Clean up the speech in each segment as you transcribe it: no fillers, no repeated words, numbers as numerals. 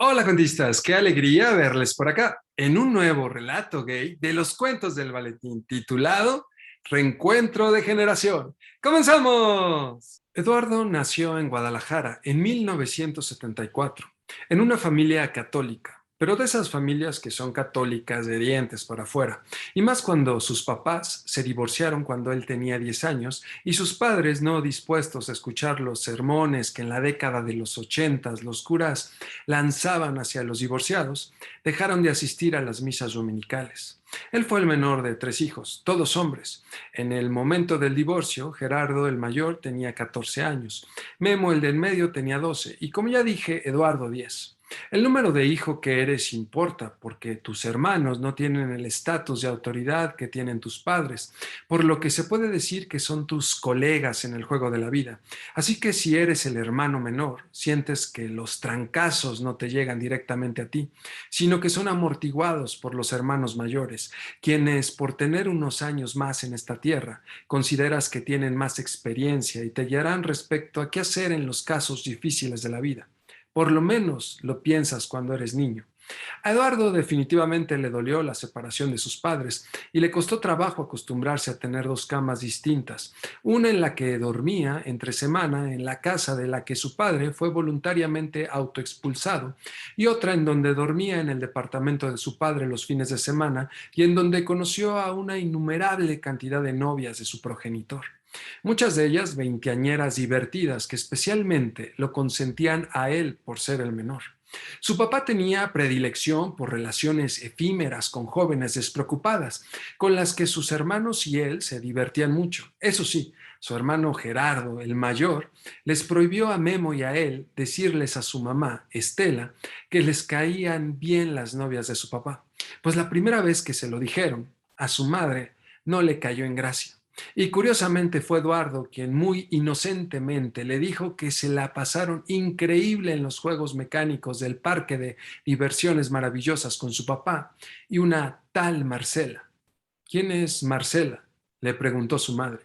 Hola cuentistas, qué alegría verles por acá en un nuevo relato gay de los cuentos del Valentín titulado Reencuentro de Generación. ¡Comenzamos! Eduardo nació en Guadalajara en 1974 en una familia católica, pero de esas familias que son católicas de dientes para afuera, y más cuando sus papás se divorciaron cuando él tenía 10 años y sus padres, no dispuestos a escuchar los sermones que en la década de los 80 los curas lanzaban hacia los divorciados, dejaron de asistir a las misas dominicales. Él fue el menor de 3 hijos, todos hombres. En el momento del divorcio, Gerardo el mayor tenía 14 años, Memo el del medio tenía 12 y, como ya dije, Eduardo 10. El número de hijo que eres importa porque tus hermanos no tienen el estatus de autoridad que tienen tus padres, por lo que se puede decir que son tus colegas en el juego de la vida. Así que si eres el hermano menor, sientes que los trancazos no te llegan directamente a ti, sino que son amortiguados por los hermanos mayores, quienes por tener unos años más en esta tierra, consideras que tienen más experiencia y te guiarán respecto a qué hacer en los casos difíciles de la vida. Por lo menos lo piensas cuando eres niño. A Eduardo definitivamente le dolió la separación de sus padres y le costó trabajo acostumbrarse a tener dos camas distintas, una en la que dormía entre semana en la casa de la que su padre fue voluntariamente autoexpulsado y otra en donde dormía en el departamento de su padre los fines de semana y en donde conoció a una innumerable cantidad de novias de su progenitor. Muchas de ellas veinteañeras divertidas que especialmente lo consentían a él por ser el menor. Su papá tenía predilección por relaciones efímeras con jóvenes despreocupadas, con las que sus hermanos y él se divertían mucho. Eso sí, su hermano Gerardo, el mayor, les prohibió a Memo y a él decirles a su mamá, Estela, que les caían bien las novias de su papá, pues la primera vez que se lo dijeron, a su madre no le cayó en gracia. Y curiosamente fue Eduardo quien muy inocentemente le dijo que se la pasaron increíble en los juegos mecánicos del parque de diversiones maravillosas con su papá y una tal Marcela. ¿Quién es Marcela?, le preguntó su madre.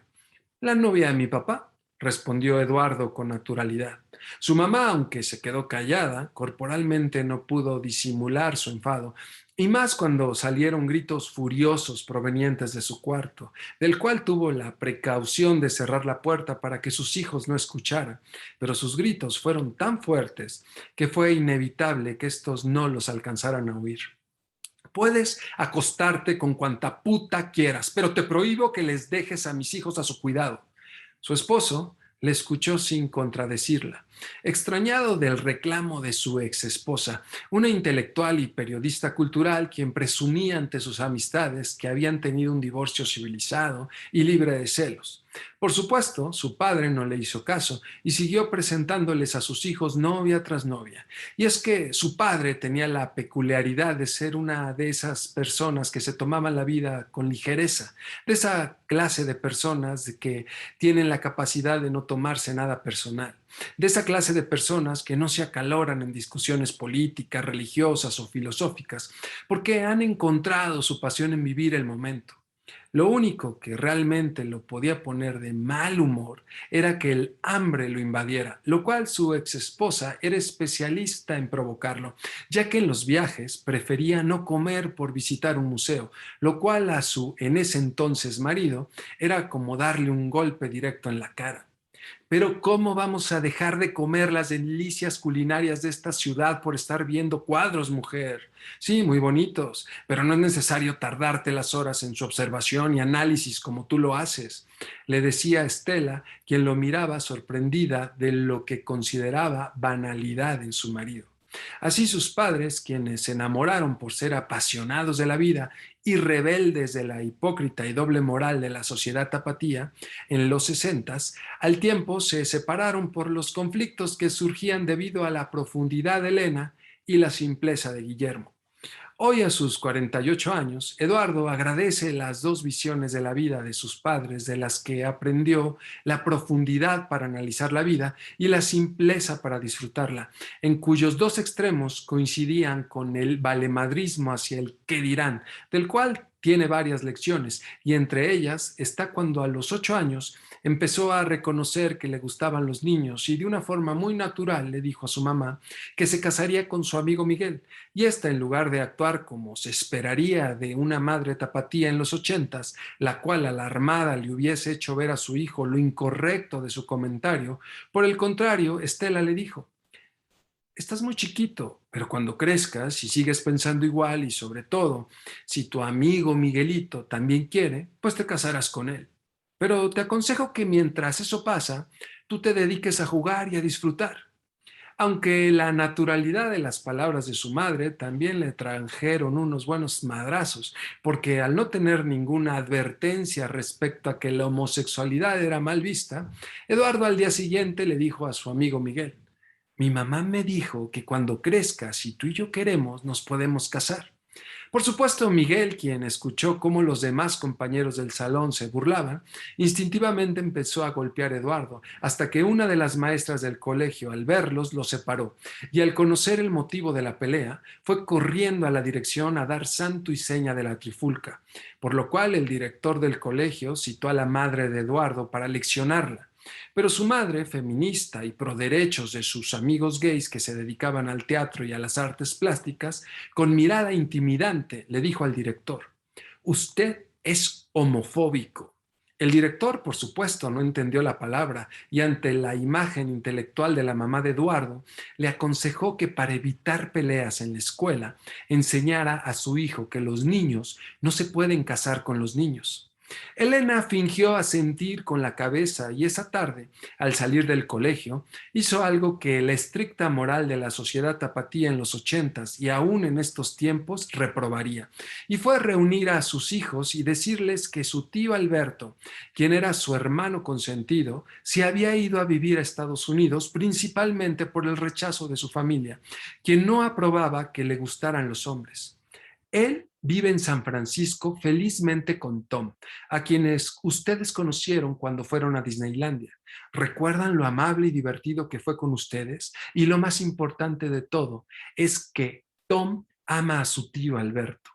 La novia de mi papá, respondió Eduardo con naturalidad. Su mamá, aunque se quedó callada, corporalmente no pudo disimular su enfado, y más cuando salieron gritos furiosos provenientes de su cuarto, del cual tuvo la precaución de cerrar la puerta para que sus hijos no escucharan, pero sus gritos fueron tan fuertes que fue inevitable que estos no los alcanzaran a oír. Puedes acostarte con cuanta puta quieras, pero te prohíbo que les dejes a mis hijos a su cuidado. Su esposo le escuchó sin contradecirla, extrañado del reclamo de su ex esposa, una intelectual y periodista cultural quien presumía ante sus amistades que habían tenido un divorcio civilizado y libre de celos. Por supuesto, su padre no le hizo caso y siguió presentándoles a sus hijos novia tras novia. Y es que su padre tenía la peculiaridad de ser una de esas personas que se tomaban la vida con ligereza, de esa clase de personas de que tienen la capacidad de no tomarse nada personal, de esa clase de personas que no se acaloran en discusiones políticas, religiosas o filosóficas, porque han encontrado su pasión en vivir el momento. Lo único que realmente lo podía poner de mal humor era que el hambre lo invadiera, lo cual su ex esposa era especialista en provocarlo, ya que en los viajes prefería no comer por visitar un museo, lo cual a su en ese entonces marido era como darle un golpe directo en la cara. Pero ¿cómo vamos a dejar de comer las delicias culinarias de esta ciudad por estar viendo cuadros, mujer? Sí, muy bonitos, pero no es necesario tardarte las horas en su observación y análisis como tú lo haces, le decía Estela, quien lo miraba sorprendida de lo que consideraba banalidad en su marido. Así sus padres, quienes se enamoraron por ser apasionados de la vida y rebeldes de la hipócrita y doble moral de la sociedad tapatía, en los sesentas, al tiempo se separaron por los conflictos que surgían debido a la profundidad de Elena y la simpleza de Guillermo. Hoy, a sus 48 años, Eduardo agradece las dos visiones de la vida de sus padres, de las que aprendió la profundidad para analizar la vida y la simpleza para disfrutarla, en cuyos dos extremos coincidían con el valemadrismo hacia el qué dirán, del cual tiene varias lecciones y entre ellas está cuando a los 8 años empezó a reconocer que le gustaban los niños y de una forma muy natural le dijo a su mamá que se casaría con su amigo Miguel y esta en lugar de actuar como se esperaría de una madre tapatía en los 80s, la cual alarmada le hubiese hecho ver a su hijo lo incorrecto de su comentario, por el contrario, Estela le dijo: estás muy chiquito, pero cuando crezcas y sigues pensando igual y sobre todo, si tu amigo Miguelito también quiere, pues te casarás con él. Pero te aconsejo que mientras eso pasa, tú te dediques a jugar y a disfrutar. Aunque la naturalidad de las palabras de su madre también le trajeron unos buenos madrazos, porque al no tener ninguna advertencia respecto a que la homosexualidad era mal vista, Eduardo al día siguiente le dijo a su amigo Miguel: mi mamá me dijo que cuando crezcas y tú y yo queremos, nos podemos casar. Por supuesto, Miguel, quien escuchó cómo los demás compañeros del salón se burlaban, instintivamente empezó a golpear a Eduardo, hasta que una de las maestras del colegio, al verlos, lo separó, y al conocer el motivo de la pelea, fue corriendo a la dirección a dar santo y seña de la trifulca, por lo cual el director del colegio citó a la madre de Eduardo para leccionarla. Pero su madre, feminista y pro derechos de sus amigos gays que se dedicaban al teatro y a las artes plásticas, con mirada intimidante le dijo al director: usted es homofóbico. El director, por supuesto, no entendió la palabra y ante la imagen intelectual de la mamá de Eduardo, le aconsejó que para evitar peleas en la escuela, enseñara a su hijo que los niños no se pueden casar con los niños. Elena fingió asentir con la cabeza y esa tarde, al salir del colegio, hizo algo que la estricta moral de la sociedad tapatía en los 80s y aún en estos tiempos reprobaría, y fue a reunir a sus hijos y decirles que su tío Alberto, quien era su hermano consentido, se había ido a vivir a Estados Unidos principalmente por el rechazo de su familia, quien no aprobaba que le gustaran los hombres. Él vive en San Francisco felizmente con Tom, a quienes ustedes conocieron cuando fueron a Disneylandia. ¿Recuerdan lo amable y divertido que fue con ustedes? Y lo más importante de todo es que Tom ama a su tío Alberto.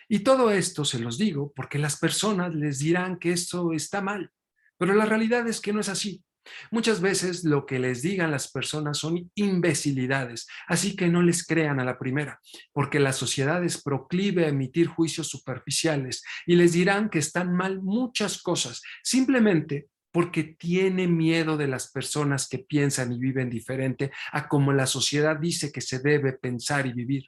Y todo esto se los digo porque las personas les dirán que esto está mal, pero la realidad es que no es así. Muchas veces lo que les digan las personas son imbecilidades, así que no les crean a la primera, porque la sociedad es proclive a emitir juicios superficiales y les dirán que están mal muchas cosas, simplemente porque tiene miedo de las personas que piensan y viven diferente a como la sociedad dice que se debe pensar y vivir.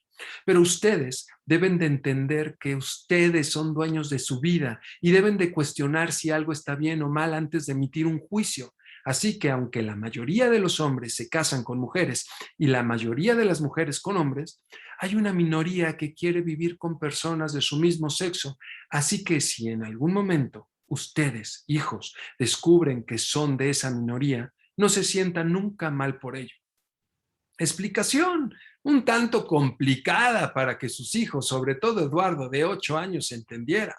Pero ustedes deben de entender que ustedes son dueños de su vida y deben de cuestionar si algo está bien o mal antes de emitir un juicio. Así que aunque la mayoría de los hombres se casan con mujeres y la mayoría de las mujeres con hombres, hay una minoría que quiere vivir con personas de su mismo sexo. Así que si en algún momento ustedes, hijos, descubren que son de esa minoría, no se sientan nunca mal por ello. Explicación un tanto complicada para que sus hijos, sobre todo Eduardo de 8 años, entendiera.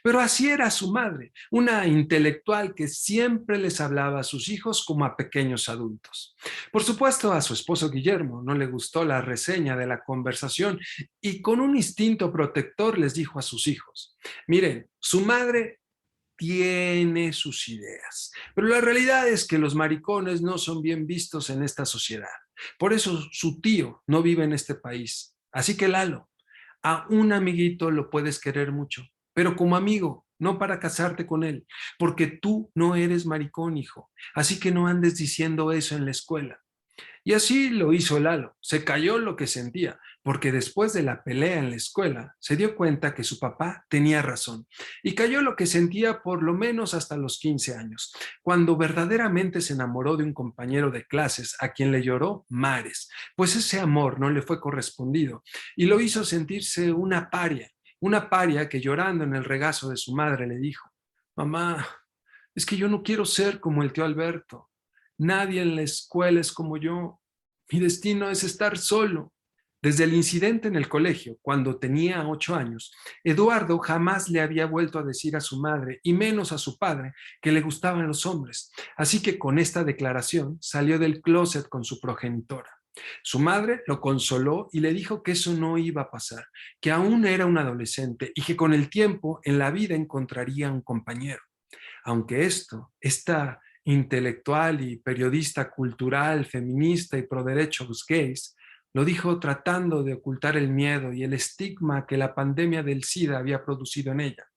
Pero así era su madre, una intelectual que siempre les hablaba a sus hijos como a pequeños adultos. Por supuesto, a su esposo Guillermo no le gustó la reseña de la conversación y con un instinto protector les dijo a sus hijos: miren, su madre tiene sus ideas, pero la realidad es que los maricones no son bien vistos en esta sociedad. Por eso su tío no vive en este país. Así que Lalo, a un amiguito lo puedes querer mucho, pero como amigo, no para casarte con él, porque tú no eres maricón, hijo. Así que no andes diciendo eso en la escuela. Y así lo hizo Lalo, se cayó lo que sentía, porque después de la pelea en la escuela se dio cuenta que su papá tenía razón y cayó lo que sentía por lo menos hasta los 15 años, cuando verdaderamente se enamoró de un compañero de clases a quien le lloró mares, pues ese amor no le fue correspondido y lo hizo sentirse una paria que llorando en el regazo de su madre le dijo: mamá, es que yo no quiero ser como el tío Alberto. Nadie en la escuela es como yo. Mi destino es estar solo. Desde el incidente en el colegio, cuando tenía 8 años, Eduardo jamás le había vuelto a decir a su madre, y menos a su padre, que le gustaban los hombres. Así que con esta declaración salió del closet con su progenitora. Su madre lo consoló y le dijo que eso no iba a pasar, que aún era un adolescente y que con el tiempo en la vida encontraría un compañero. Aunque esta intelectual y periodista cultural, feminista y pro derechos gays, lo dijo tratando de ocultar el miedo y el estigma que la pandemia del SIDA había producido en ella.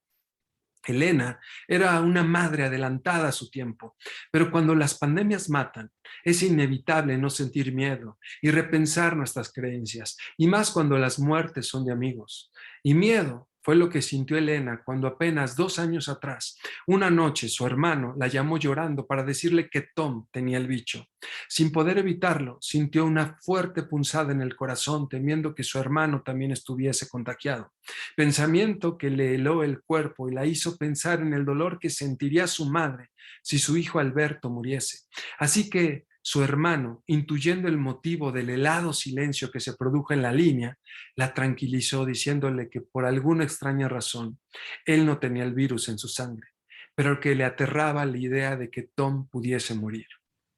Elena era una madre adelantada a su tiempo, pero cuando las pandemias matan, es inevitable no sentir miedo y repensar nuestras creencias, y más cuando las muertes son de amigos. Y miedo fue lo que sintió Elena cuando apenas 2 años atrás, una noche su hermano la llamó llorando para decirle que Tom tenía el bicho. Sin poder evitarlo, sintió una fuerte punzada en el corazón temiendo que su hermano también estuviese contagiado. Pensamiento que le heló el cuerpo y la hizo pensar en el dolor que sentiría su madre si su hijo Alberto muriese. Así que su hermano, intuyendo el motivo del helado silencio que se produjo en la línea, la tranquilizó diciéndole que por alguna extraña razón él no tenía el virus en su sangre, pero que le aterraba la idea de que Tom pudiese morir.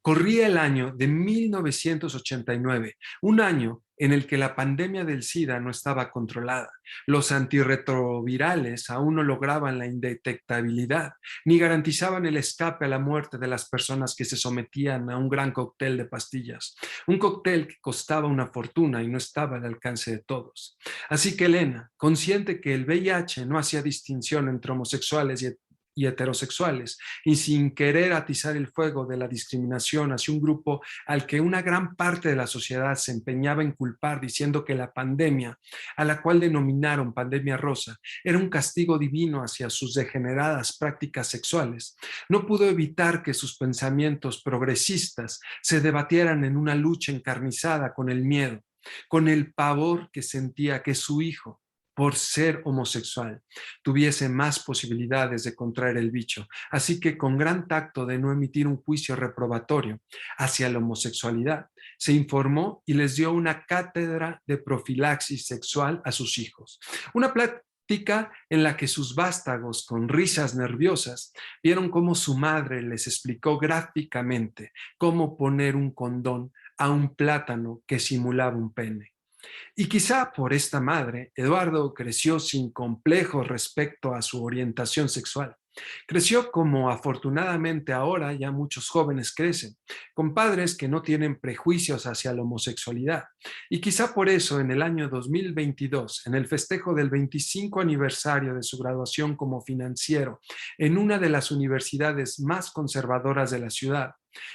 Corría el año de 1989, un año en el que la pandemia del SIDA no estaba controlada. Los antirretrovirales aún no lograban la indetectabilidad, ni garantizaban el escape a la muerte de las personas que se sometían a un gran cóctel de pastillas. Un cóctel que costaba una fortuna y no estaba al alcance de todos. Así que Elena, consciente que el VIH no hacía distinción entre homosexuales y heterosexuales, y sin querer atizar el fuego de la discriminación hacia un grupo al que una gran parte de la sociedad se empeñaba en culpar diciendo que la pandemia, a la cual denominaron pandemia rosa, era un castigo divino hacia sus degeneradas prácticas sexuales, no pudo evitar que sus pensamientos progresistas se debatieran en una lucha encarnizada con el miedo, con el pavor que sentía que su hijo, por ser homosexual, tuviese más posibilidades de contraer el bicho. Así que con gran tacto de no emitir un juicio reprobatorio hacia la homosexualidad, se informó y les dio una cátedra de profilaxis sexual a sus hijos. Una plática en la que sus vástagos, con risas nerviosas, vieron cómo su madre les explicó gráficamente cómo poner un condón a un plátano que simulaba un pene. Y quizá por esta madre, Eduardo creció sin complejos respecto a su orientación sexual. Creció como afortunadamente ahora ya muchos jóvenes crecen, con padres que no tienen prejuicios hacia la homosexualidad. Y quizá por eso en el año 2022, en el festejo del 25 aniversario de su graduación como financiero en una de las universidades más conservadoras de la ciudad,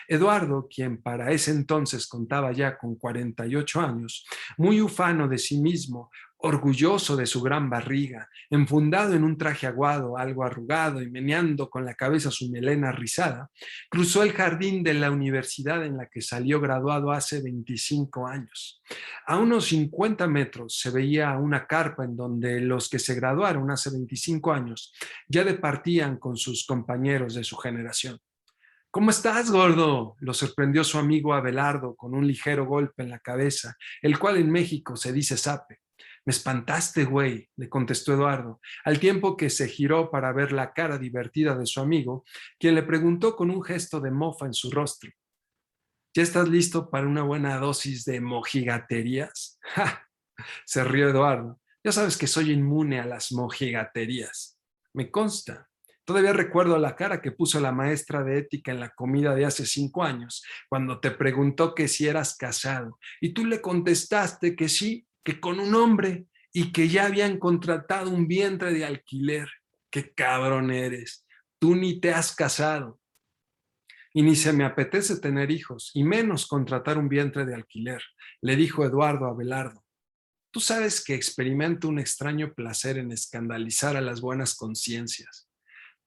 Eduardo, quien para ese entonces contaba ya con 48 años, muy ufano de sí mismo, orgulloso de su gran barriga, enfundado en un traje aguado, algo arrugado y meneando con la cabeza su melena rizada, cruzó el jardín de la universidad en la que salió graduado hace 25 años. A unos 50 metros se veía una carpa en donde los que se graduaron hace 25 años ya departían con sus compañeros de su generación. ¿Cómo estás, gordo? Lo sorprendió su amigo Abelardo con un ligero golpe en la cabeza, el cual en México se dice zape. Me espantaste, güey, le contestó Eduardo, al tiempo que se giró para ver la cara divertida de su amigo, quien le preguntó con un gesto de mofa en su rostro: ¿Ya estás listo para una buena dosis de mojigaterías? ¡Ja! Se rió Eduardo. Ya sabes que soy inmune a las mojigaterías. Me consta. Todavía recuerdo la cara que puso la maestra de ética en la comida de hace 5 años, cuando te preguntó que si eras casado, y tú le contestaste que sí, que con un hombre, y que ya habían contratado un vientre de alquiler. ¡Qué cabrón eres! Tú ni te has casado. Y ni se me apetece tener hijos, y menos contratar un vientre de alquiler, le dijo Eduardo a Abelardo. Tú sabes que experimento un extraño placer en escandalizar a las buenas conciencias.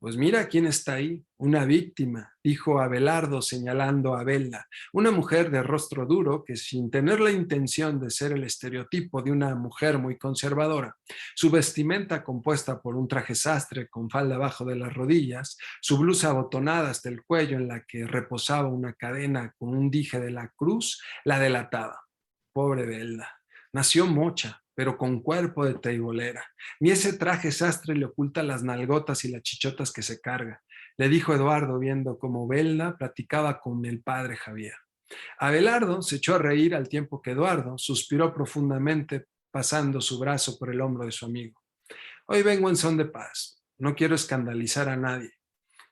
Pues mira quién está ahí, una víctima, dijo Abelardo señalando a Bella, una mujer de rostro duro que sin tener la intención de ser el estereotipo de una mujer muy conservadora, su vestimenta compuesta por un traje sastre con falda abajo de las rodillas, su blusa abotonada hasta el cuello en la que reposaba una cadena con un dije de la cruz, la delataba. Pobre Bella. Nació mocha, pero con cuerpo de teibolera. Ni ese traje sastre le oculta las nalgotas y las chichotas que se carga, le dijo Eduardo viendo cómo Belda platicaba con el padre Javier. Abelardo se echó a reír al tiempo que Eduardo suspiró profundamente pasando su brazo por el hombro de su amigo. Hoy vengo en son de paz. No quiero escandalizar a nadie.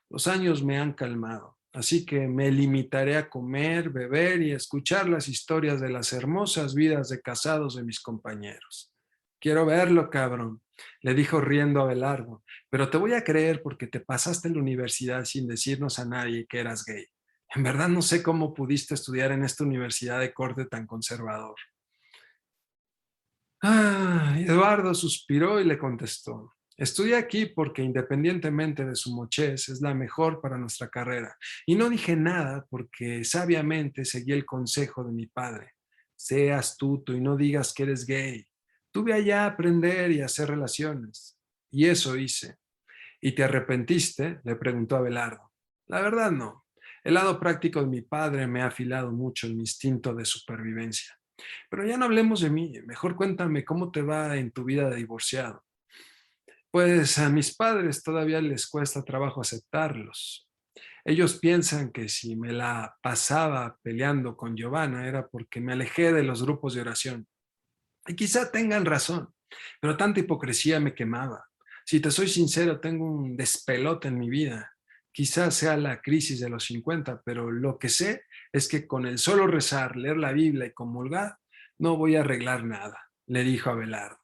Los años me han calmado, así que me limitaré a comer, beber y escuchar las historias de las hermosas vidas de casados de mis compañeros. Quiero verlo, cabrón, le dijo riendo a Abelardo, pero te voy a creer porque te pasaste en la universidad sin decirnos a nadie que eras gay. En verdad no sé cómo pudiste estudiar en esta universidad de corte tan conservador. Eduardo suspiró y le contestó. Estudié aquí porque independientemente de su mochez es la mejor para nuestra carrera. Y no dije nada porque sabiamente seguí el consejo de mi padre. Sé astuto y no digas que eres gay. Tuve allá a aprender y a hacer relaciones. Y eso hice. ¿Y te arrepentiste? Le preguntó Abelardo. La verdad no. El lado práctico de mi padre me ha afilado mucho el instinto de supervivencia. Pero ya no hablemos de mí, mejor cuéntame cómo te va en tu vida de divorciado. Pues a mis padres todavía les cuesta trabajo aceptarlos. Ellos piensan que si me la pasaba peleando con Giovanna era porque me alejé de los grupos de oración. Y quizá tengan razón, pero tanta hipocresía me quemaba. Si te soy sincero, tengo un despelote en mi vida. Quizás sea la crisis de los 50, pero lo que sé es que con el solo rezar, leer la Biblia y comulgar, no voy a arreglar nada, le dijo Abelardo.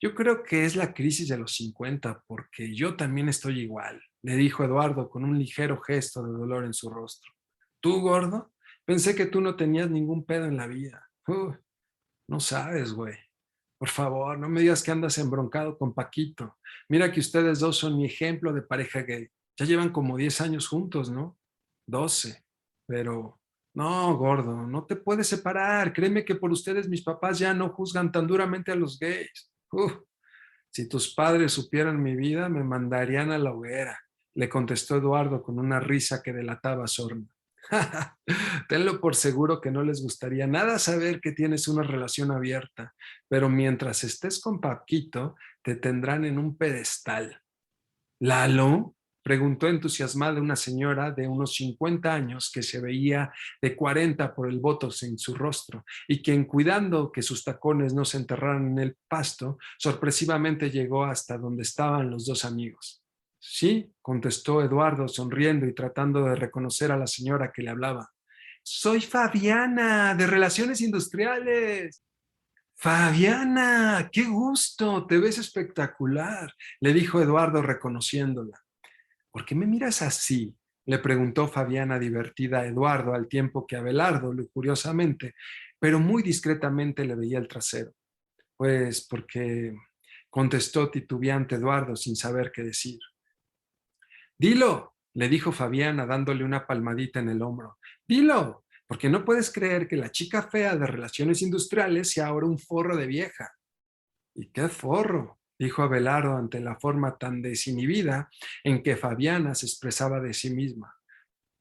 Yo creo que es la crisis de los 50, porque yo también estoy igual, le dijo Eduardo con un ligero gesto de dolor en su rostro. ¿Tú, gordo? Pensé que tú no tenías ningún pedo en la vida. No sabes, güey. Por favor, no me digas que andas embroncado con Paquito. Mira que ustedes dos son mi ejemplo de pareja gay. Ya llevan como 10 años juntos, ¿no? 12. Pero, no, gordo, no te puedes separar. Créeme que por ustedes mis papás ya no juzgan tan duramente a los gays. Si tus padres supieran mi vida, me mandarían a la hoguera, le contestó Eduardo con una risa que delataba sorna. Tenlo por seguro que no les gustaría nada saber que tienes una relación abierta, pero mientras estés con Paquito, te tendrán en un pedestal. ¿Lalo? Preguntó entusiasmada una señora de unos 50 años que se veía de 40 por el botox en su rostro y quien, cuidando que sus tacones no se enterraran en el pasto, sorpresivamente llegó hasta donde estaban los dos amigos. Sí, contestó Eduardo sonriendo y tratando de reconocer a la señora que le hablaba. Soy Fabiana, de Relaciones Industriales. Fabiana, qué gusto, te ves espectacular, le dijo Eduardo reconociéndola. ¿Por qué me miras así? Le preguntó Fabiana divertida a Eduardo al tiempo que Abelardo, lujuriosamente, pero muy discretamente le veía el trasero. Pues porque, contestó titubeante Eduardo sin saber qué decir. Dilo, le dijo Fabiana dándole una palmadita en el hombro. Dilo, porque no puedes creer que la chica fea de Relaciones Industriales sea ahora un forro de vieja. ¿Y qué forro? Dijo Abelardo ante la forma tan desinhibida en que Fabiana se expresaba de sí misma.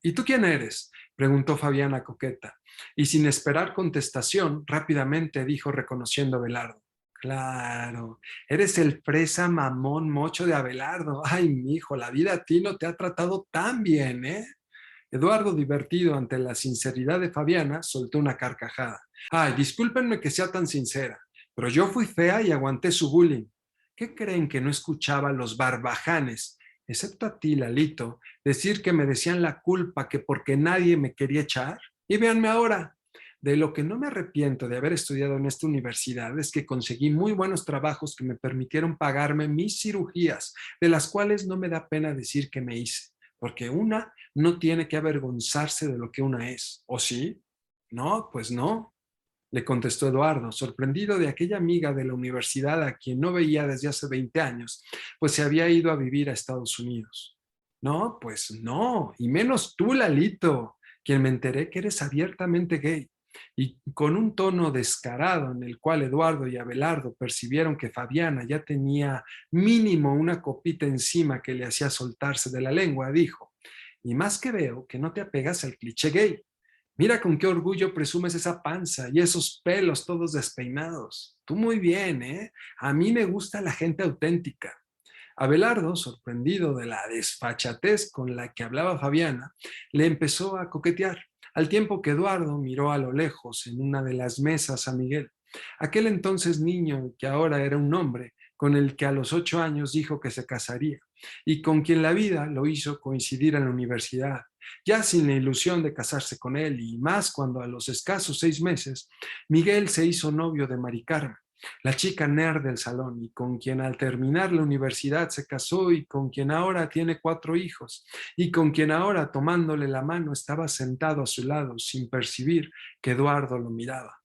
¿Y tú quién eres? Preguntó Fabiana coqueta, y sin esperar contestación, rápidamente dijo reconociendo a Abelardo. Claro, eres el fresa mamón mocho de Abelardo. Ay, mijo, la vida a ti no te ha tratado tan bien, ¿eh? Eduardo, divertido ante la sinceridad de Fabiana, soltó una carcajada. Ay, discúlpenme que sea tan sincera, pero yo fui fea y aguanté su bullying. ¿Qué creen que no escuchaba a los barbajanes, excepto a ti, Lalito, decir que me decían la culpa que porque nadie me quería echar? Y véanme ahora. De lo que no me arrepiento de haber estudiado en esta universidad es que conseguí muy buenos trabajos que me permitieron pagarme mis cirugías, de las cuales no me da pena decir que me hice, porque una no tiene que avergonzarse de lo que una es. ¿O sí? No, pues no, le contestó Eduardo, sorprendido de aquella amiga de la universidad a quien no veía desde hace 20 años, pues se había ido a vivir a Estados Unidos. No, pues no, y menos tú, Lalito, quien me enteré que eres abiertamente gay. Y con un tono descarado en el cual Eduardo y Abelardo percibieron que Fabiana ya tenía mínimo una copita encima que le hacía soltarse de la lengua, dijo, y más que veo que no te apegas al cliché gay. Mira con qué orgullo presumes esa panza y esos pelos todos despeinados. Tú muy bien, ¿eh? A mí me gusta la gente auténtica. Abelardo, sorprendido de la desfachatez con la que hablaba Fabiana, le empezó a coquetear, al tiempo que Eduardo miró a lo lejos en una de las mesas a Miguel, aquel entonces niño que ahora era un hombre, con el que a los 8 años dijo que se casaría y con quien la vida lo hizo coincidir en la universidad, ya sin la ilusión de casarse con él, y más cuando a los escasos 6 meses Miguel se hizo novio de Mari Carmen, la chica nerd del salón, y con quien al terminar la universidad se casó, y con quien ahora tiene 4 hijos, y con quien ahora, tomándole la mano, estaba sentado a su lado sin percibir que Eduardo lo miraba.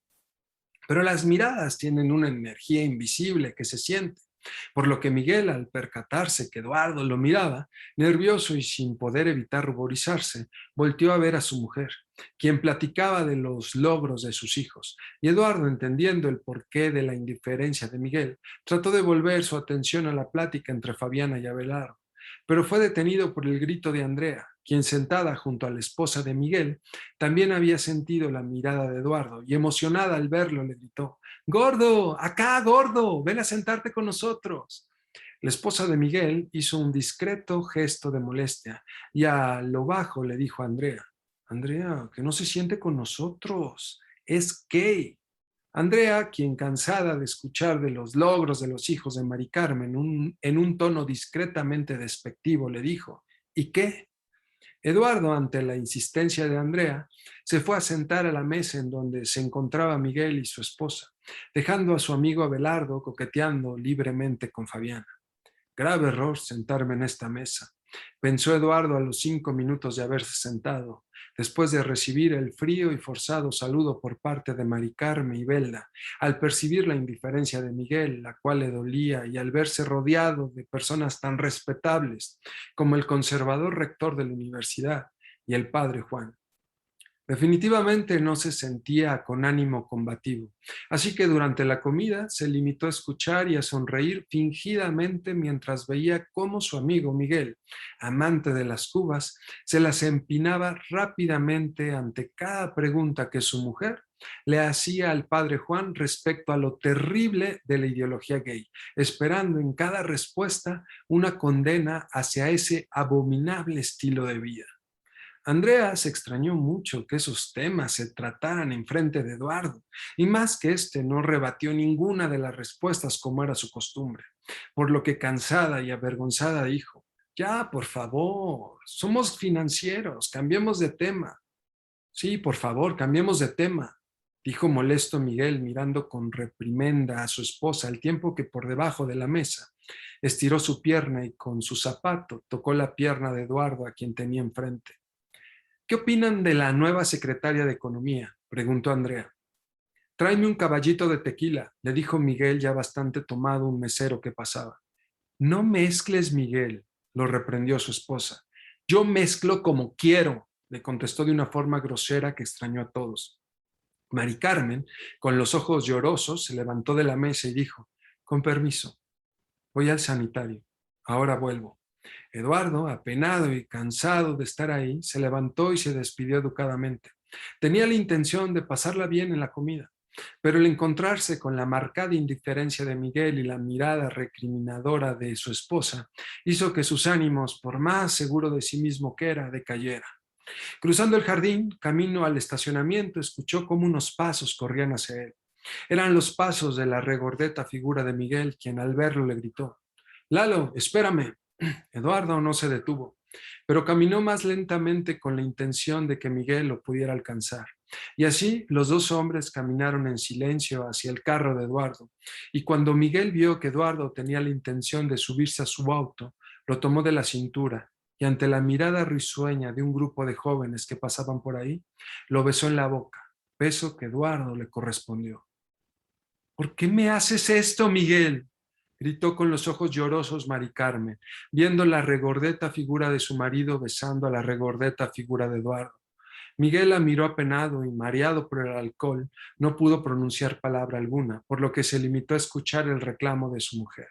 Pero las miradas tienen una energía invisible que se siente, por lo que Miguel, al percatarse que Eduardo lo miraba, nervioso y sin poder evitar ruborizarse, volteó a ver a su mujer, quien platicaba de los logros de sus hijos, y Eduardo, entendiendo el porqué de la indiferencia de Miguel, trató de volver su atención a la plática entre Fabiana y Abelardo, pero fue detenido por el grito de Andrea, quien, sentada junto a la esposa de Miguel, también había sentido la mirada de Eduardo, y emocionada al verlo le gritó: «Gordo, acá, gordo, ven a sentarte con nosotros». La esposa de Miguel hizo un discreto gesto de molestia y a lo bajo le dijo a Andrea: «Andrea, que no se siente con nosotros, es gay». Andrea, quien, cansada de escuchar de los logros de los hijos de Mari Carmen en un tono discretamente despectivo, le dijo: «¿Y qué?». Eduardo, ante la insistencia de Andrea, se fue a sentar a la mesa en donde se encontraba Miguel y su esposa, dejando a su amigo Abelardo coqueteando libremente con Fabiana. Grave error sentarme en esta mesa, pensó Eduardo a los 5 minutos de haberse sentado, después de recibir el frío y forzado saludo por parte de Mari Carmen y Belda, al percibir la indiferencia de Miguel, la cual le dolía, y al verse rodeado de personas tan respetables como el conservador rector de la universidad y el padre Juan. Definitivamente no se sentía con ánimo combativo, así que durante la comida se limitó a escuchar y a sonreír fingidamente mientras veía cómo su amigo Miguel, amante de las cubas, se las empinaba rápidamente ante cada pregunta que su mujer le hacía al padre Juan respecto a lo terrible de la ideología gay, esperando en cada respuesta una condena hacia ese abominable estilo de vida. Andrea se extrañó mucho que esos temas se trataran en frente de Eduardo, y más que éste no rebatió ninguna de las respuestas como era su costumbre, por lo que, cansada y avergonzada, dijo: «Ya, por favor, somos financieros, cambiemos de tema». «Sí, por favor, cambiemos de tema», dijo molesto Miguel, mirando con reprimenda a su esposa, al tiempo que por debajo de la mesa estiró su pierna y con su zapato tocó la pierna de Eduardo, a quien tenía enfrente. «¿Qué opinan de la nueva secretaria de Economía?», preguntó Andrea. «Tráeme un caballito de tequila», le dijo Miguel, ya bastante tomado, un mesero que pasaba. «No mezcles, Miguel», lo reprendió su esposa. «Yo mezclo como quiero», le contestó de una forma grosera que extrañó a todos. Mari Carmen, con los ojos llorosos, se levantó de la mesa y dijo: «Con permiso, voy al sanitario. Ahora vuelvo». Eduardo, apenado y cansado de estar ahí, se levantó y se despidió educadamente. Tenía la intención de pasarla bien en la comida, pero el encontrarse con la marcada indiferencia de Miguel y la mirada recriminadora de su esposa hizo que sus ánimos, por más seguro de sí mismo que era, decayera. Cruzando el jardín, camino al estacionamiento, escuchó cómo unos pasos corrían hacia él. Eran los pasos de la regordeta figura de Miguel, quien al verlo le gritó: «Lalo, espérame». Eduardo no se detuvo, pero caminó más lentamente con la intención de que Miguel lo pudiera alcanzar. Y así los dos hombres caminaron en silencio hacia el carro de Eduardo, y cuando Miguel vio que Eduardo tenía la intención de subirse a su auto, lo tomó de la cintura y, ante la mirada risueña de un grupo de jóvenes que pasaban por ahí, lo besó en la boca, beso que Eduardo le correspondió. «¿Por qué me haces esto, Miguel?», gritó con los ojos llorosos Mari Carmen, viendo la regordeta figura de su marido besando a la regordeta figura de Eduardo. Miguel la miró apenado y, mareado por el alcohol, no pudo pronunciar palabra alguna, por lo que se limitó a escuchar el reclamo de su mujer.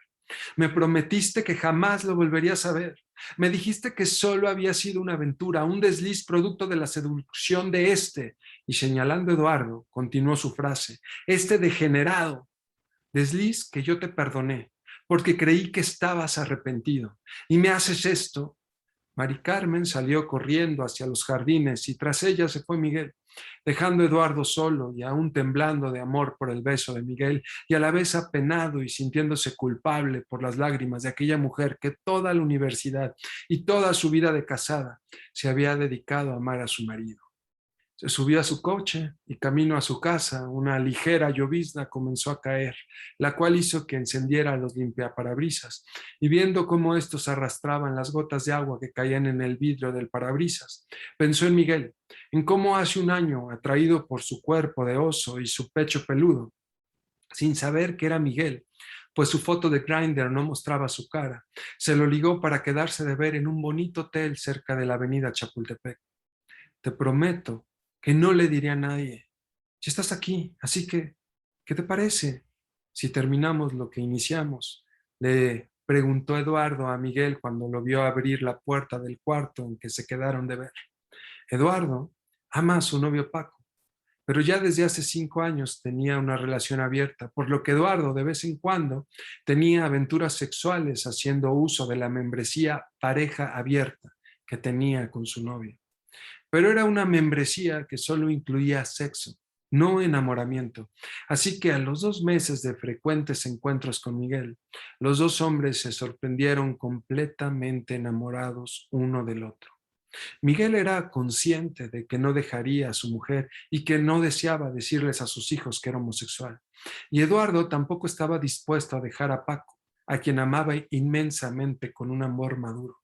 «Me prometiste que jamás lo volverías a ver. Me dijiste que solo había sido una aventura, un desliz producto de la seducción de este». Y, señalando a Eduardo, continuó su frase: «Este degenerado. Desliz que yo te perdoné, porque creí que estabas arrepentido. Y me haces esto». Mari Carmen salió corriendo hacia los jardines y tras ella se fue Miguel, dejando a Eduardo solo y aún temblando de amor por el beso de Miguel y a la vez apenado y sintiéndose culpable por las lágrimas de aquella mujer que toda la universidad y toda su vida de casada se había dedicado a amar a su marido. Se subió a su coche y camino a su casa, una ligera llovizna comenzó a caer, la cual hizo que encendiera los limpiaparabrisas, y viendo cómo estos arrastraban las gotas de agua que caían en el vidrio del parabrisas, pensó en Miguel, en cómo hace un año, atraído por su cuerpo de oso y su pecho peludo, sin saber que era Miguel, pues su foto de Grindr no mostraba su cara, se lo ligó para quedarse de ver en un bonito hotel cerca de la avenida Chapultepec. Te prometo que no le diré a nadie. Ya estás aquí, así que, ¿qué te parece si terminamos lo que iniciamos? Le preguntó Eduardo a Miguel cuando lo vio abrir la puerta del cuarto en que se quedaron de ver. Eduardo ama a su novio Paco, pero ya desde hace 5 años tenía una relación abierta, por lo que Eduardo de vez en cuando tenía aventuras sexuales haciendo uso de la membresía pareja abierta que tenía con su novia. Pero era una membresía que solo incluía sexo, no enamoramiento. Así que a los 2 meses de frecuentes encuentros con Miguel, los dos hombres se sorprendieron completamente enamorados uno del otro. Miguel era consciente de que no dejaría a su mujer y que no deseaba decirles a sus hijos que era homosexual. Y Eduardo tampoco estaba dispuesto a dejar a Paco, a quien amaba inmensamente con un amor maduro.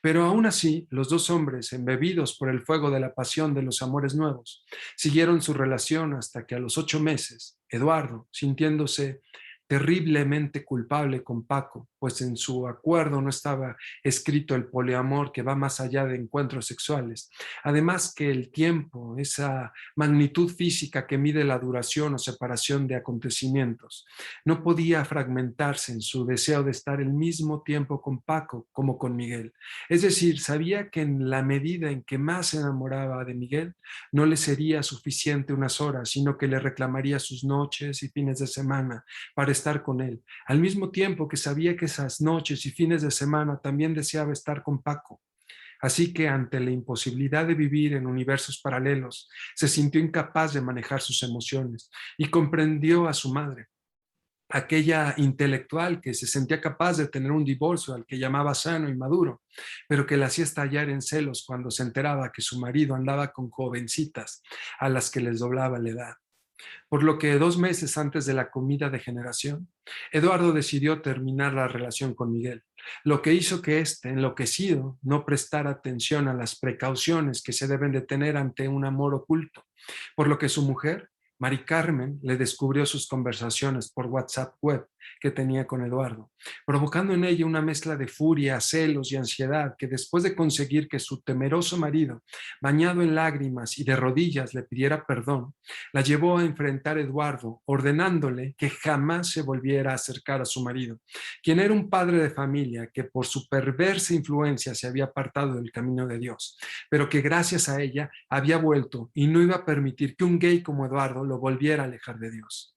Pero aún así, los dos hombres, embebidos por el fuego de la pasión de los amores nuevos, siguieron su relación hasta que a los 8 meses, Eduardo, sintiéndose terriblemente culpable con Paco, pues en su acuerdo no estaba escrito el poliamor que va más allá de encuentros sexuales. Además que el tiempo, esa magnitud física que mide la duración o separación de acontecimientos, no podía fragmentarse en su deseo de estar el mismo tiempo con Paco como con Miguel. Es decir, sabía que en la medida en que más se enamoraba de Miguel, no le sería suficiente unas horas, sino que le reclamaría sus noches y fines de semana para estar con él, al mismo tiempo que sabía que esas noches y fines de semana también deseaba estar con Paco. Así que ante la imposibilidad de vivir en universos paralelos, se sintió incapaz de manejar sus emociones y comprendió a su madre, aquella intelectual que se sentía capaz de tener un divorcio al que llamaba sano y maduro, pero que le hacía estallar en celos cuando se enteraba que su marido andaba con jovencitas a las que les doblaba la edad. Por lo que 2 meses antes de la comida de generación, Eduardo decidió terminar la relación con Miguel, lo que hizo que éste, enloquecido, no prestara atención a las precauciones que se deben de tener ante un amor oculto, por lo que su mujer, Mari Carmen, le descubrió sus conversaciones por WhatsApp web que tenía con Eduardo, provocando en ella una mezcla de furia, celos y ansiedad que después de conseguir que su temeroso marido, bañado en lágrimas y de rodillas, le pidiera perdón, la llevó a enfrentar a Eduardo, ordenándole que jamás se volviera a acercar a su marido, quien era un padre de familia que por su perversa influencia se había apartado del camino de Dios, pero que gracias a ella había vuelto y no iba a permitir que un gay como Eduardo lo volviera a alejar de Dios.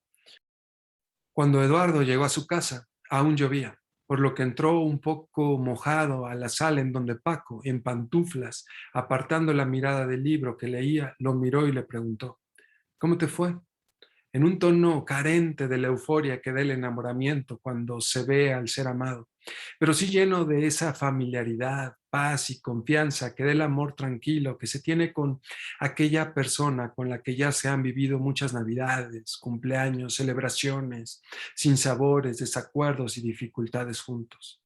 Cuando Eduardo llegó a su casa, aún llovía, por lo que entró un poco mojado a la sala en donde Paco, en pantuflas, apartando la mirada del libro que leía, lo miró y le preguntó: ¿cómo te fue? En un tono carente de la euforia que da el enamoramiento cuando se ve al ser amado, pero sí lleno de esa familiaridad, paz y confianza que da el amor tranquilo que se tiene con aquella persona con la que ya se han vivido muchas navidades, cumpleaños, celebraciones, sinsabores, desacuerdos y dificultades juntos.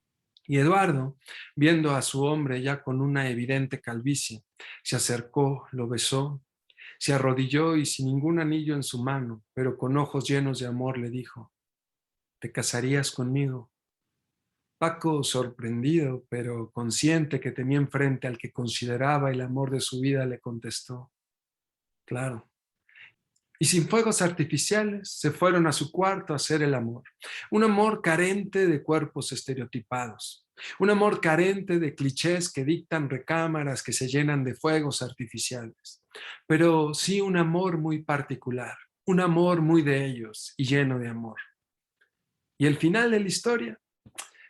Y Eduardo, viendo a su hombre ya con una evidente calvicie, se acercó, lo besó, se arrodilló y sin ningún anillo en su mano, pero con ojos llenos de amor, le dijo: ¿te casarías conmigo? Paco, sorprendido, pero consciente que tenía enfrente al que consideraba el amor de su vida, le contestó: claro. Y sin fuegos artificiales se fueron a su cuarto a hacer el amor. Un amor carente de cuerpos estereotipados. Un amor carente de clichés que dictan recámaras que se llenan de fuegos artificiales. Pero sí un amor muy particular. Un amor muy de ellos y lleno de amor. ¿Y el final de la historia?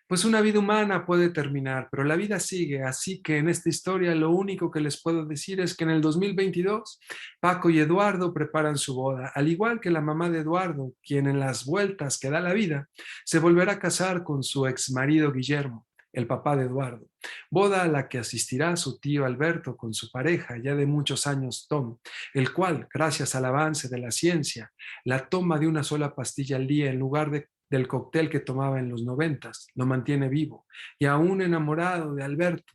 Pues una vida humana puede terminar, pero la vida sigue, así que en esta historia lo único que les puedo decir es que en el 2022 Paco y Eduardo preparan su boda, al igual que la mamá de Eduardo, quien en las vueltas que da la vida se volverá a casar con su ex marido Guillermo, el papá de Eduardo, boda a la que asistirá su tío Alberto con su pareja ya de muchos años, Tom, el cual, gracias al avance de la ciencia, la toma de una sola pastilla al día en lugar del cóctel que tomaba en los 90, lo mantiene vivo y aún enamorado de Alberto,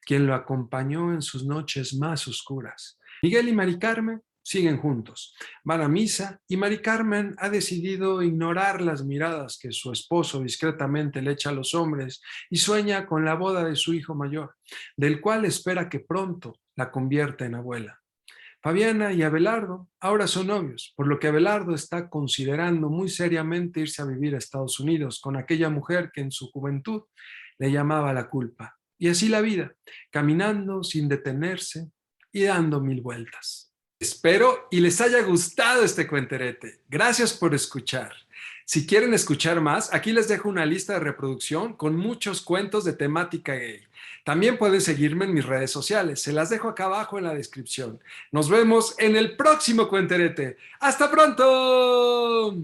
quien lo acompañó en sus noches más oscuras. Miguel y Mari Carmen siguen juntos, van a misa y Mari Carmen ha decidido ignorar las miradas que su esposo discretamente le echa a los hombres y sueña con la boda de su hijo mayor, del cual espera que pronto la convierta en abuela. Fabiana y Abelardo ahora son novios, por lo que Abelardo está considerando muy seriamente irse a vivir a Estados Unidos con aquella mujer que en su juventud le llamaba la culpa. Y así la vida, caminando sin detenerse y dando mil vueltas. Espero y les haya gustado este cuenterete. Gracias por escuchar. Si quieren escuchar más, aquí les dejo una lista de reproducción con muchos cuentos de temática gay. También pueden seguirme en mis redes sociales. Se las dejo acá abajo en la descripción. Nos vemos en el próximo cuenterete. ¡Hasta pronto!